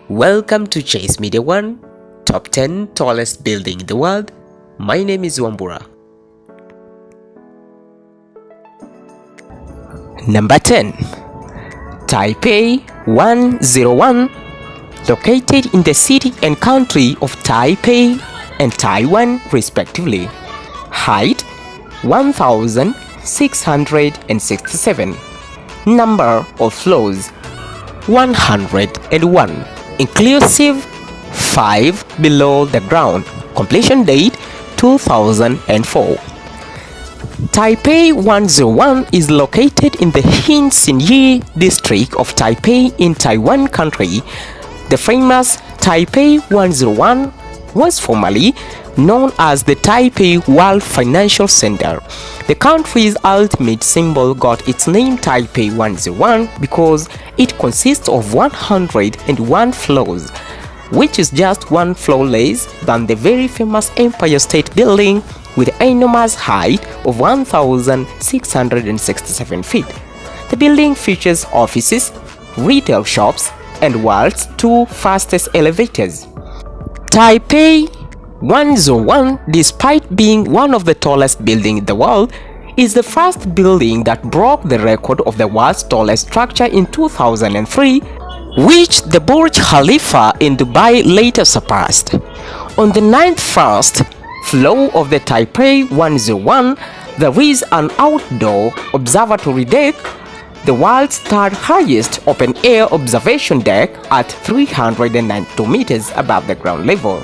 Welcome to Chase Media One, Top 10 Tallest Building in the World. My name is Wambura. Number 10. Taipei 101, located in the city and country of Taipei and Taiwan respectively. Height 1,667. Number of floors 101, inclusive 5 below the ground. Completion date 2004. Taipei 101 is located in the Hinxinyi district of Taipei in Taiwan country. The famous Taipei 101 was formerly known as the Taipei World Financial Center. The country's ultimate symbol got its name Taipei 101 because it consists of 101 floors, which is just one floor less than the very famous Empire State Building with an enormous height of 1,667 feet. The building features offices, retail shops, and world's two fastest elevators. Taipei 101, despite being one of the tallest buildings in the world, is the first building that broke the record of the world's tallest structure in 2003, which the Burj Khalifa in Dubai later surpassed. On the 91st floor of the Taipei 101, there is an outdoor observatory deck, the world's third highest open-air observation deck at 392 meters above the ground level.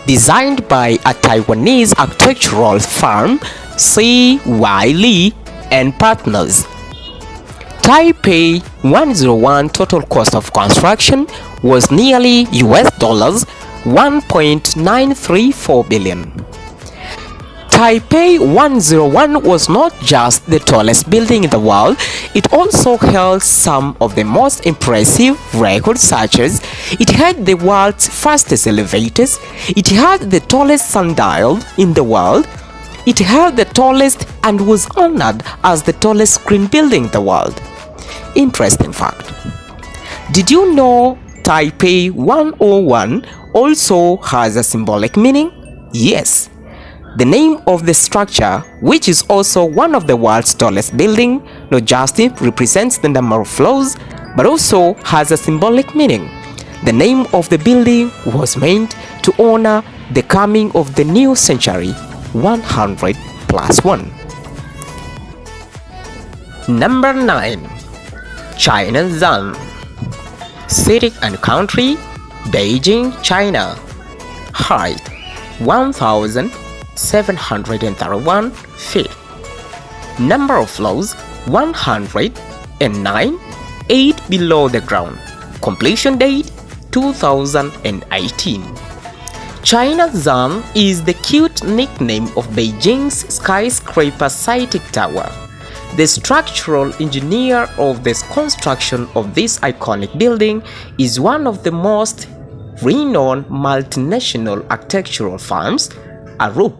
Designed by a Taiwanese architectural firm, C.Y. Lee and Partners. Taipei 101 total cost of construction was nearly $1.934 billion. Taipei 101 was not just the tallest building in the world, it also held some of the most impressive records, such as it had the world's fastest elevators, it had the tallest sundial in the world, it had the tallest and was honored as the tallest screen building in the world. Interesting fact. Did you know Taipei 101 also has a symbolic meaning? Yes. The name of the structure, which is also one of the world's tallest buildings, not just represents the number of floors, but also has a symbolic meaning. The name of the building was meant to honor the coming of the new century, 100 plus 1. Number 9. China Zan. City and country, Beijing, China. Height 1,731 feet. Number of floors 109, 8 below the ground. Completion date 2018. China Zan is the cute nickname of Beijing's skyscraper sighting tower. The structural engineer of the construction of this iconic building is one of the most renowned multinational architectural firms, Arup.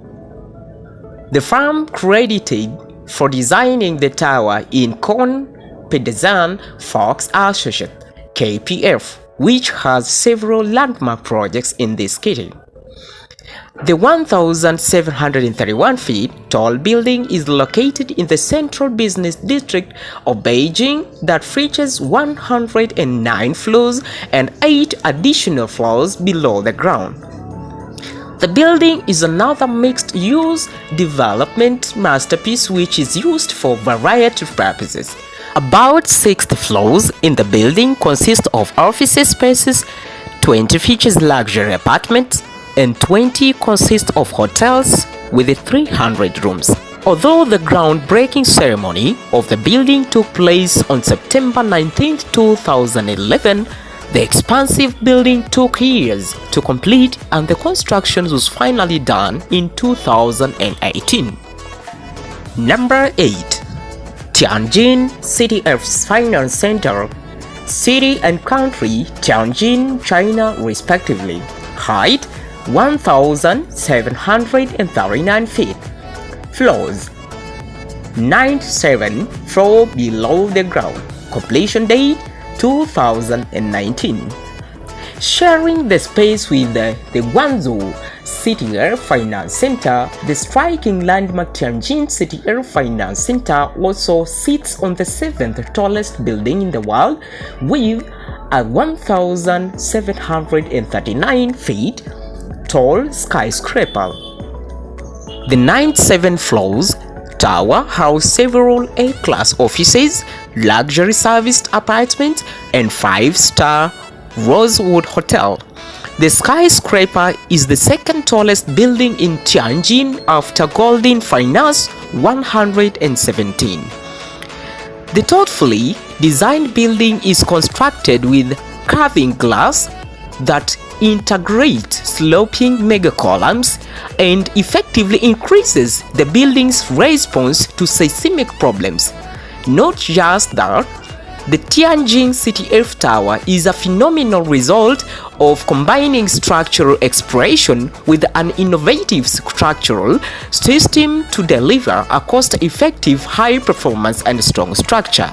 The firm credited for designing the tower in Kohn Pedersen Fox Associates (KPF), which has several landmark projects in this city. The 1,731 feet tall building is located in the central business district of Beijing that features 109 floors and 8 additional floors below the ground. The building is another mixed-use development masterpiece which is used for a variety of purposes. About 60 floors in the building consist of office spaces, 20 features luxury apartments, and 20 consist of hotels with 300 rooms. Although the groundbreaking ceremony of the building took place on September 19, 2011, the expansive building took years to complete and the construction was finally done in 2018. Number 8. Tianjin City and Finance Center. City and country, Tianjin, China respectively. Height 1,739 feet. Floors 97 floor below the ground. Completion date 2019. Sharing the space with the Guangzhou City Air Finance Center, the striking landmark Tianjin City Air Finance Center also sits on the 7th tallest building in the world with a 1,739 feet tall skyscraper. The 97 floors tower house several A-class offices, luxury serviced apartments, and 5-star Rosewood Hotel. The skyscraper is the second tallest building in Tianjin after Golden Finance 117. The thoughtfully designed building is constructed with carving glass that integrate sloping mega columns and effectively increases the building's response to seismic problems. Not just that, the Tianjin City Earth Tower is a phenomenal result of combining structural exploration with an innovative structural system to deliver a cost-effective, high-performance and strong structure.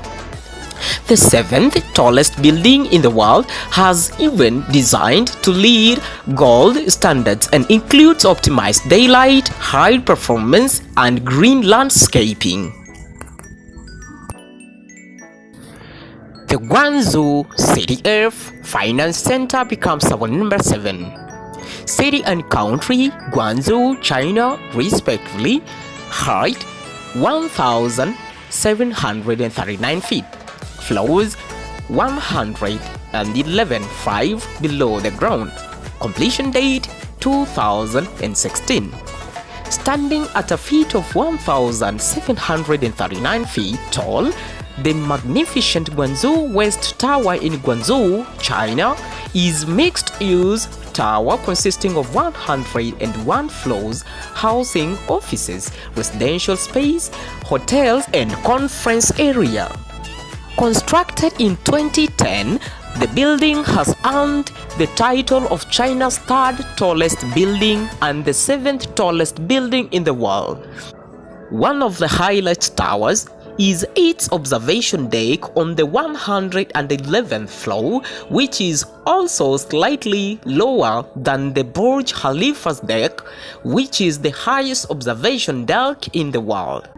The 7th tallest building in the world has even designed to lead gold standards and includes optimized daylight, high performance, and green landscaping. The Guangzhou City Earth Finance Center becomes our number 7. City and country, Guangzhou, China, respectively, height 1,739 feet. Floors 111.5 below the ground. Completion date 2016. Standing at a feet of 1,739 feet tall, the magnificent Guangzhou West Tower in Guangzhou, China, is mixed-use tower consisting of 101 floors housing offices, residential space, hotels, and conference area. Constructed in 2010, the building has earned the title of China's third tallest building and the 7th tallest building in the world. One of the highlight towers is its observation deck on the 111th floor, which is also slightly lower than the Burj Khalifa's deck, which is the highest observation deck in the world.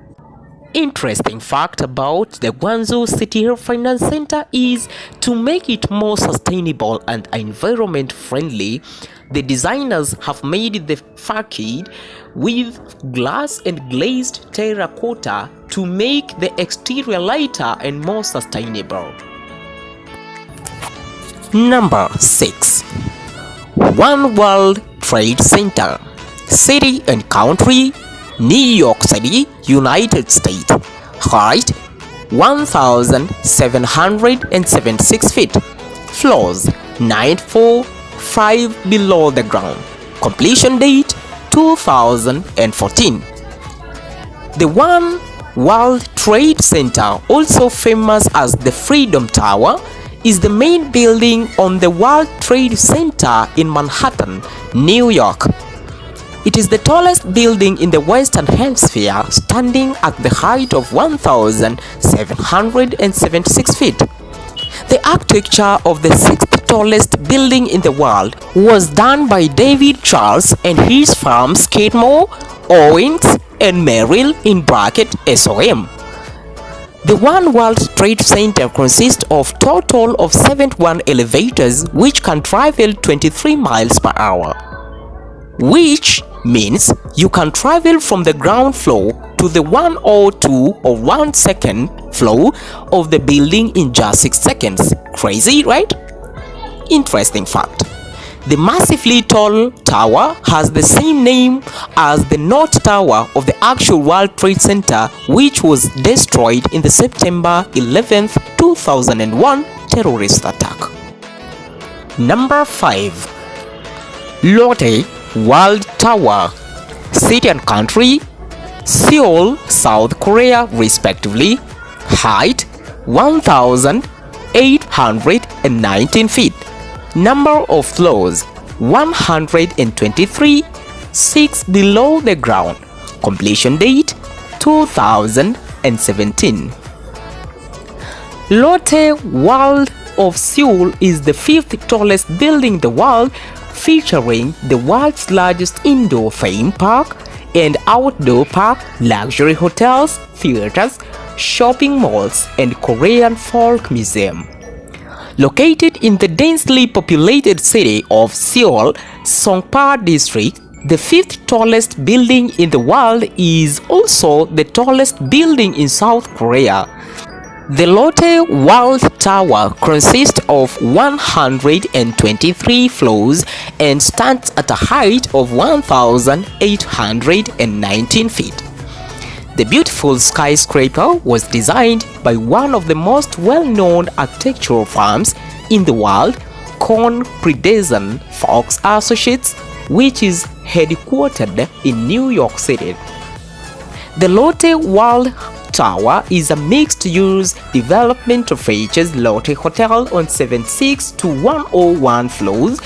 Interesting fact about the Guangzhou City Air Finance Center is to make it more sustainable and environment friendly, the designers have made the facade with glass and glazed terracotta to make the exterior lighter and more sustainable. Number 6. One World Trade Center, City and Country, New York City, United States. Height 1,776 feet. Floors 945 below the ground. Completion date 2014. The One World Trade Center, also famous as the Freedom Tower, is the main building on the World Trade Center in Manhattan, New York. It is the tallest building in the Western Hemisphere, standing at the height of 1,776 feet. The architecture of the 6th tallest building in the world was done by David Charles and his firm Skidmore, Owings and Merrill (SOM). The One World Trade Center consists of total of 71 elevators which can travel 23 miles per hour, which means you can travel from the ground floor to the 102 or 1 second floor of the building in just 6 seconds. Crazy, right? Interesting fact. The massively tall tower has the same name as the North Tower of the actual World Trade Center, which was destroyed in the September 11, 2001 terrorist attack. Number 5. Lotte World Tower, City and Country, Seoul, South Korea, respectively. Height 1,819 feet. Number of floors 123, 6 below the ground. Completion date 2017. Lotte World of Seoul is the fifth tallest building in the world, featuring the world's largest indoor theme park and outdoor park, luxury hotels, theaters, shopping malls, and Korean folk museum. Located in the densely populated city of Seoul, Songpa district, the fifth tallest building in the world is also the tallest building in South Korea. The Lotte World Tower consists of 123 floors and stands at a height of 1,819 feet. The beautiful skyscraper was designed by one of the most well-known architectural firms in the world, Kohn Pedersen Fox Associates, which is headquartered in New York City. The Lotte World Tower is a mixed-use development of features Lotte Hotel on 76 to 101 floors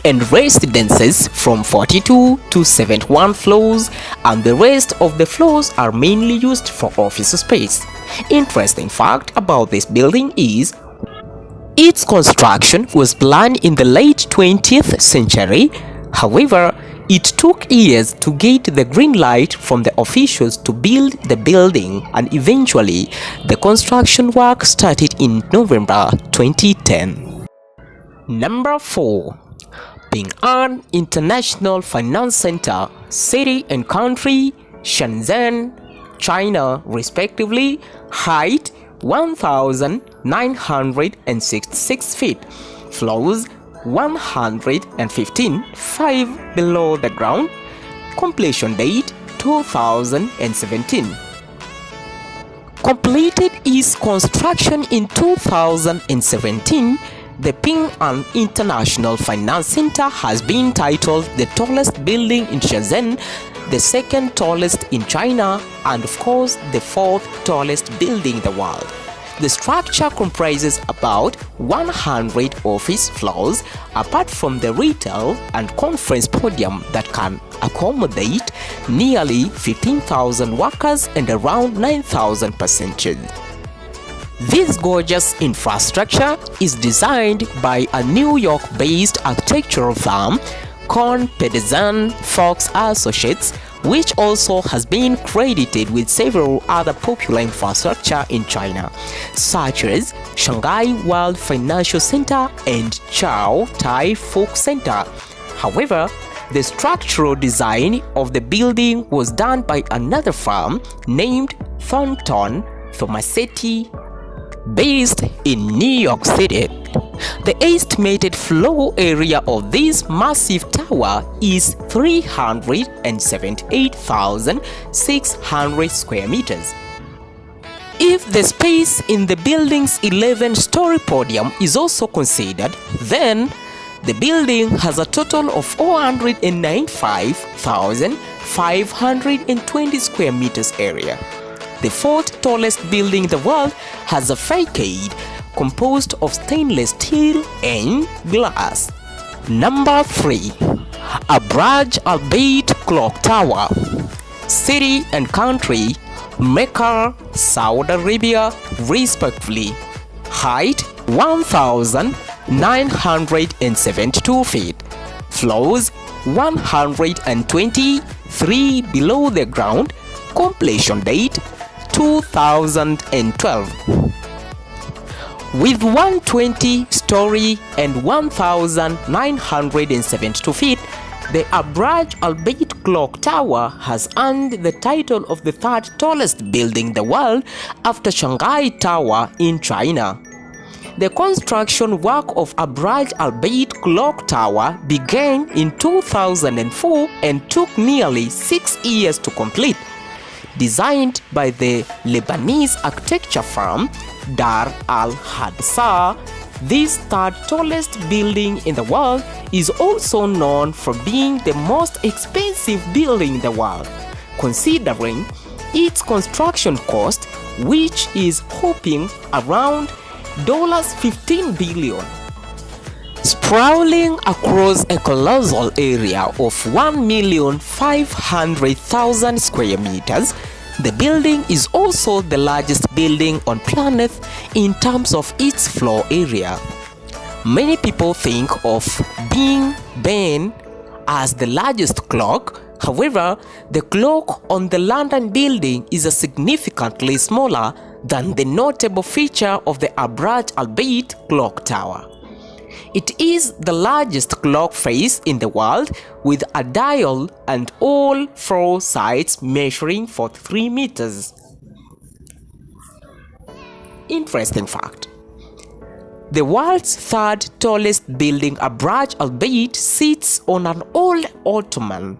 and residences from 42 to 71 floors, and the rest of the floors are mainly used for office space. Interesting fact about this building is its construction was planned in the late 20th century. However, it took years to get the green light from the officials to build the building, and eventually the construction work started in November 2010. Number 4. Ping An International Finance Center, City and Country, Shenzhen, China respectively, height 1,966 feet, floors 115, 5 below the ground, completion date 2017. Completed its construction in 2017, the Ping An International Finance Center has been titled the tallest building in Shenzhen, the second tallest in China, and of course the fourth tallest building in the world. The structure comprises about 100 office floors, apart from the retail and conference podium that can accommodate nearly 15,000 workers and around 9,000 passengers. This gorgeous infrastructure is designed by a New York-based architectural firm, Kohn Pedersen Fox Associates, which also has been credited with several other popular infrastructure in China, such as Shanghai World Financial Center and Chow Tai Fook Center. However, the structural design of the building was done by another firm named Thornton Tomasetti, based in New York City. The estimated floor area of this massive tower is 378,600 square meters. If the space in the building's 11-story podium is also considered, then the building has a total of 495,520 square meters area. The fourth tallest building in the world has a facade composed of stainless steel and glass. Number 3. Burj Al Bait Clock Tower, City and Country, Mecca, Saudi Arabia respectively, height 1,972 feet, floors 123 below the ground, completion date 2012. With 120-story and 1,972 feet, the Burj Al Bait Clock Tower has earned the title of the third tallest building in the world after Shanghai Tower in China. The construction work of Burj Al Bait Clock Tower began in 2004 and took nearly 6 years to complete. Designed by the Lebanese architecture firm Dar Al Hadsa, this third tallest building in the world is also known for being the most expensive building in the world, considering its construction cost, which is hopping around $15 billion. Sprawling across a colossal area of 1,500,000 square meters, The building is also the largest building on planet in terms of its floor area. Many people think of Big Ben as the largest clock. However, the clock on the London building is significantly smaller than the notable feature of the Abraj Al Bait clock tower. It is the largest clock face in the world, with a dial and all four sides measuring 43 meters. Interesting fact: the world's third tallest building, Abraj Al Bait, sits on an old Ottoman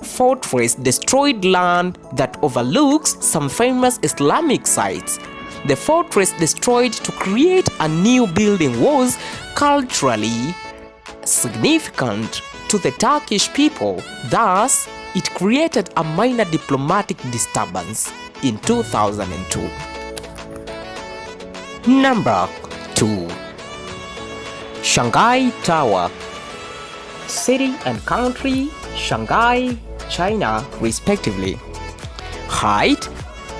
fortress destroyed land that overlooks some famous Islamic sites. The fortress destroyed to create a new building was culturally significant to the Turkish people. Thus, it created a minor diplomatic disturbance in 2002. Number 2. Shanghai Tower. City and country: Shanghai, China, respectively. Height: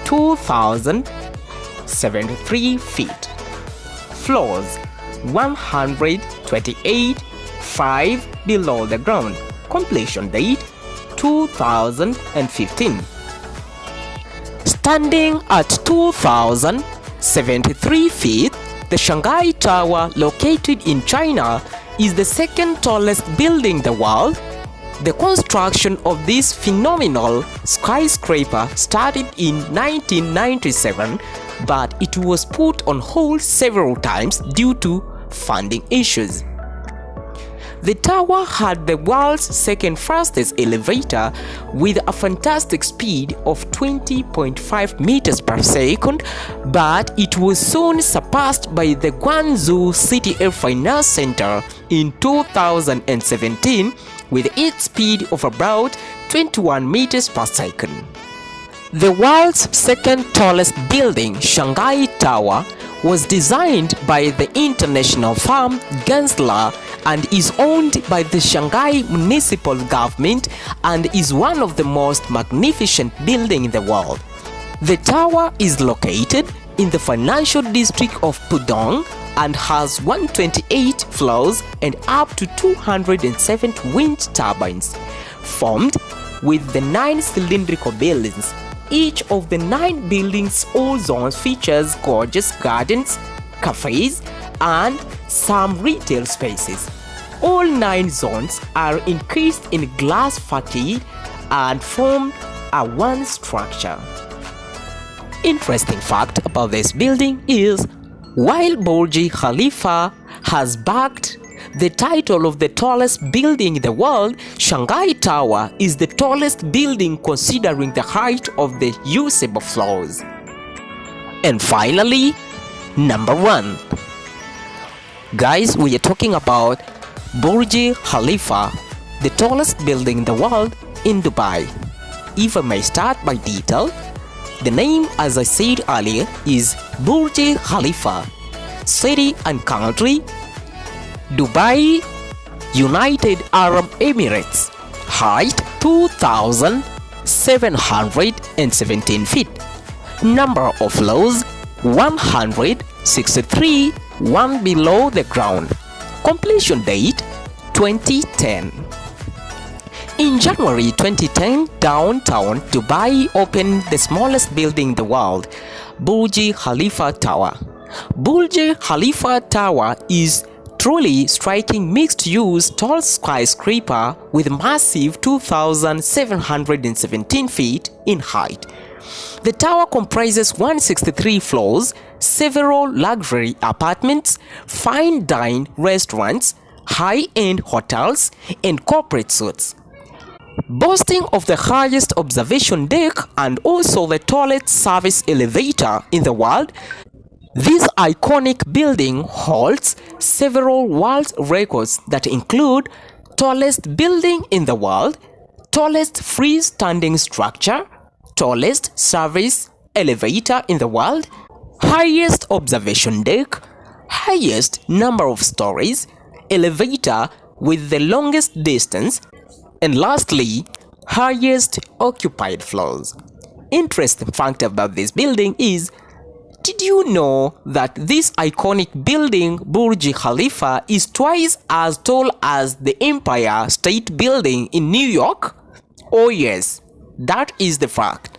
2,073 feet. Floors: 128, 5 below the ground. Completion date: 2015. Standing at 2,073 feet, the Shanghai Tower, located in China, is the second tallest building in the world. The construction of this phenomenal skyscraper started in 1997, but it was put on hold several times due to funding issues. The tower had the world's second fastest elevator with a fantastic speed of 20.5 meters per second, but it was soon surpassed by the Guangzhou City Air Finance Center in 2017 with its speed of about 21 meters per second. The world's second tallest building, Shanghai Tower, was designed by the international firm Gensler and is owned by the Shanghai municipal government and is one of the most magnificent buildings in the world. The tower is located in the financial district of Pudong and has 128 floors and up to 270 wind turbines, formed with the 9 cylindrical buildings. Each of the 9 buildings or zones features gorgeous gardens, cafes, and some retail spaces. All 9 zones are encased in glass facade and form a one structure. Interesting fact about this building is, while Burj Khalifa has bagged the title of the tallest building in the world, Shanghai Tower is the tallest building considering the height of the usable floors. And finally, number 1. Guys, we are talking about Burj Khalifa, the tallest building in the world in Dubai. If I may start by detail, the name, as I said earlier, is Burj Khalifa. City and country: Dubai, United Arab Emirates. Height: 2,717 feet. Number of floors: 163, 1 below the ground. Completion date: 2010. In January 2010, downtown Dubai opened the smallest building in the world, Burj Khalifa Tower. Burj Khalifa Tower is truly striking mixed-use tall skyscraper with massive 2,717 feet in height. The tower comprises 163 floors, several luxury apartments, fine dining restaurants, high-end hotels, and corporate suites. Boasting of the highest observation deck and also the tallest service elevator in the world, this iconic building holds several world records that include tallest building in the world, tallest freestanding structure, tallest service elevator in the world, highest observation deck, highest number of stories, elevator with the longest distance, and lastly, highest occupied floors. interesting fact about this building is, did you know that this iconic building, Burj Khalifa, is twice as tall as the Empire State Building in New York? Oh yes, that is the fact.